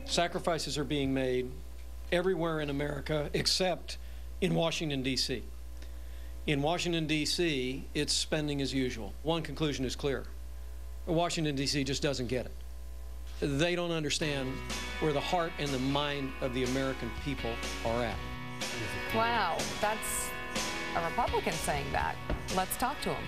Sacrifices are being made everywhere in America except in Washington, D.C. In Washington, D.C., it's spending as usual. One conclusion is clear. Washington, D.C. just doesn't get it. They don't understand where the heart and the mind of the American people are at. Wow, that's a Republican saying that. Let's talk to him.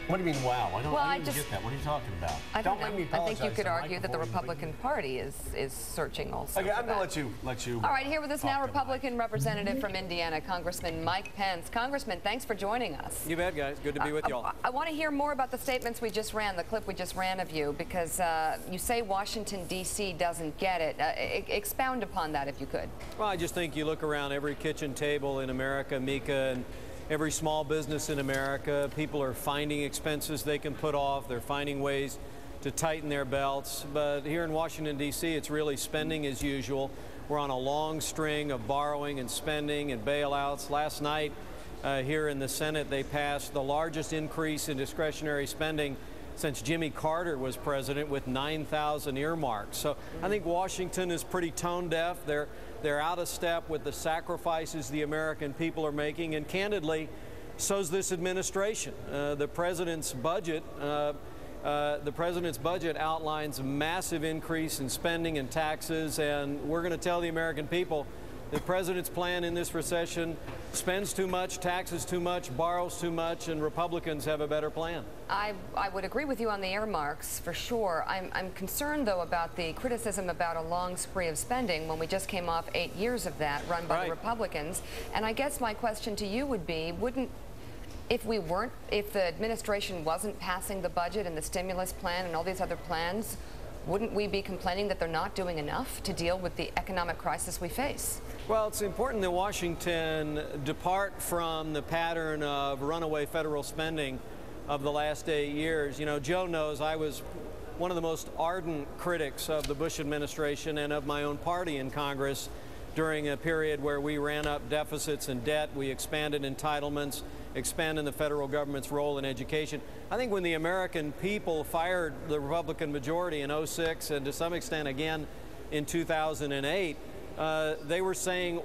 What do you mean, wow? I don't just get that. What are you talking about? I think you could argue that the Republican Party is searching also. Okay, I'm going to let you. All right, here with us now, Republican representative from Indiana, Congressman Mike Pence. Congressman, thanks for joining us. You bet, guys. Good to be with y'all. I want to hear more about the statements we just ran, the clip we just ran of you, because you say Washington, D.C. doesn't get it. Expound upon that, if you could. Well, I just think you look around every kitchen table in America, Mika, and every small business in America, people are finding expenses they can put off. They're finding ways to tighten their belts. But here in Washington, D.C., it's really spending as usual. We're on a long string of borrowing and spending and bailouts. Last night here in the Senate, they passed the largest increase in discretionary spending since Jimmy Carter was president, with 9,000 earmarks. So I think Washington is pretty tone deaf. They're out of step with the sacrifices the American people are making, and candidly, so's this administration. The president's budget outlines a massive increase in spending and taxes, and we're going to tell the American people the president's plan in this recession spends too much, taxes too much, borrows too much, and Republicans have a better plan. I would agree with you on the earmarks, for sure. I'm concerned, though, about the criticism about a long spree of spending when we just came off 8 years of that run by the Republicans. And I guess my question to you would be, if the administration wasn't passing the budget and the stimulus plan and all these other plans, wouldn't we be complaining that they're not doing enough to deal with the economic crisis we face? Well, it's important that Washington depart from the pattern of runaway federal spending of the last 8 years. You know, Joe knows I was one of the most ardent critics of the Bush administration and of my own party in Congress during a period where we ran up deficits and debt, we expanded entitlements, expanded the federal government's role in education. I think when the American people fired the Republican majority in '06 and to some extent again in 2008, they were saying,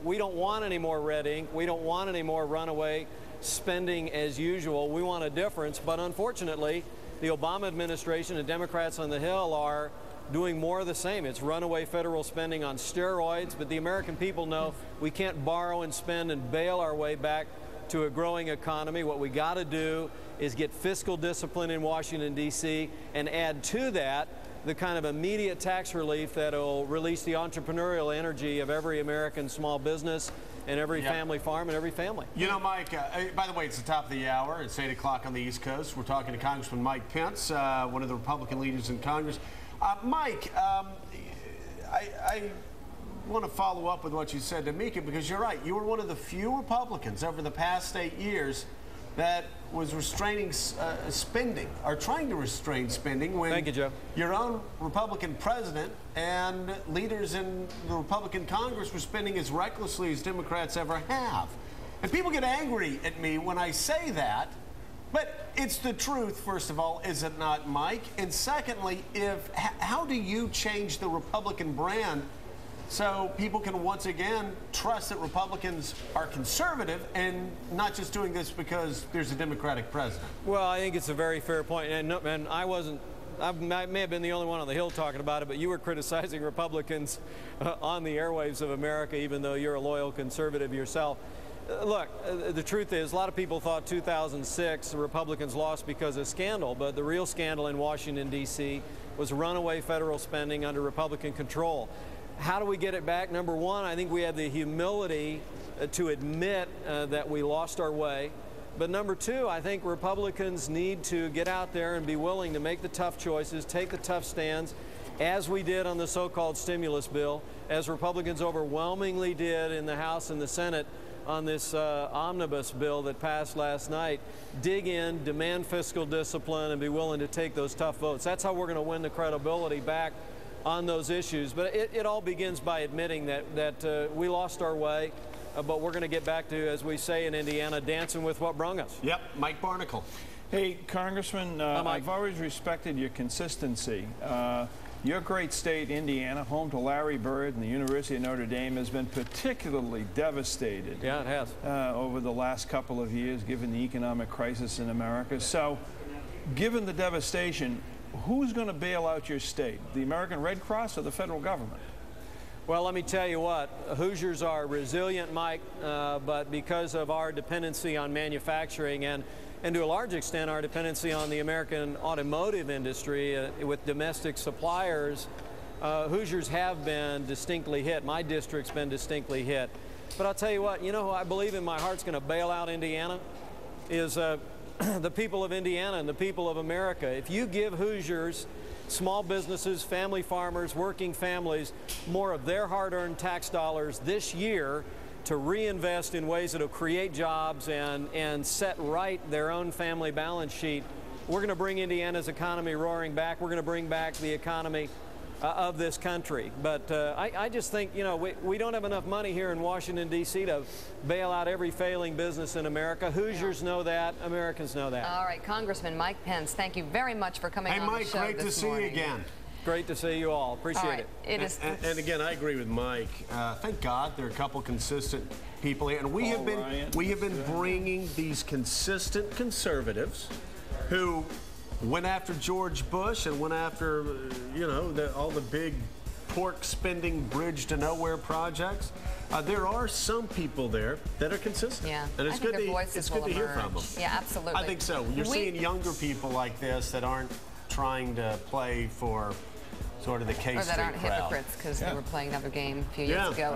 we don't want any more red ink, we don't want any more runaway spending as usual, we want a difference. But unfortunately, the Obama administration and Democrats on the Hill are doing more of the same. It's runaway federal spending on steroids, but the American people know we can't borrow and spend and bail our way back to a growing economy. What we got to do is get fiscal discipline in Washington, D.C., and add to that the kind of immediate tax relief that will release the entrepreneurial energy of every American small business and every family farm and every family. You know, Mike, by the way, it's the top of the hour. It's 8 o'clock on the East Coast. We're talking to Congressman Mike Pence, one of the Republican leaders in Congress. Mike, I want to follow up with what you said to Mika, because you're right. You were one of the few Republicans over the past 8 years that was restraining spending, or trying to restrain spending, when Thank you, Joe. Your own Republican president and leaders in the Republican Congress were spending as recklessly as Democrats ever have. And people get angry at me when I say that, but it's the truth, first of all, is it not, Mike? And secondly, how do you change the Republican brand so people can once again trust that Republicans are conservative and not just doing this because there's a Democratic president? Well, I think it's a very fair point. And I may have been the only one on the Hill talking about it, but you were criticizing Republicans on the airwaves of America, even though you're a loyal conservative yourself. Look, the truth is, a lot of people thought 2006 the Republicans lost because of scandal, but the real scandal in Washington, D.C. was runaway federal spending under Republican control. How do we get it back? Number one, I think we have the humility to admit that we lost our way. But number two, I think Republicans need to get out there and be willing to make the tough choices, take the tough stands, as we did on the so-called stimulus bill, as Republicans overwhelmingly did in the House and the Senate on this omnibus bill that passed last night. Dig in, demand fiscal discipline, and be willing to take those tough votes. That's how we're going to win the credibility back on those issues. But it all begins by admitting that we lost our way, but we're going to get back to, as we say in Indiana, dancing with what brung us. Yep, Mike Barnacle. Hey, Congressman, I've always respected your consistency. Your great state, Indiana, home to Larry Bird and the University of Notre Dame, has been particularly devastated. Yeah, it has. Over the last couple of years, given the economic crisis in America. So, given the devastation, who's going to bail out your state? The American Red Cross or the federal government? Well, let me tell you what, Hoosiers are resilient, Mike, but because of our dependency on manufacturing and to a large extent our dependency on the American automotive industry with domestic suppliers, Hoosiers have been distinctly hit. My district's been distinctly hit. But I'll tell you what, you know who I believe in my heart's going to bail out Indiana is the people of Indiana and the people of America. If you give Hoosiers, small businesses, family farmers, working families, more of their hard-earned tax dollars this year to reinvest in ways that will create jobs and set right their own family balance sheet, we're going to bring Indiana's economy roaring back. We're going to bring back the economy of this country. But I just think, you know, we don't have enough money here in Washington, D.C. to bail out every failing business in America. Hoosiers know that. Americans know that. All right, Congressman Mike Pence, thank you very much for coming on Mike, the show great to see you again. Great to see you all. Appreciate it. And again, I agree with Mike. Thank God there are a couple consistent people here, and we have been bringing these consistent conservatives who went after George Bush and went after, you know, all the big pork spending bridge to nowhere projects. There are some people there that are consistent. Yeah, and it's good to hear from them. Yeah, absolutely. I think so. You're seeing younger people like this that aren't trying to play for sort of the K-State crowd. Or that aren't hypocrites because they were playing another game a few years ago.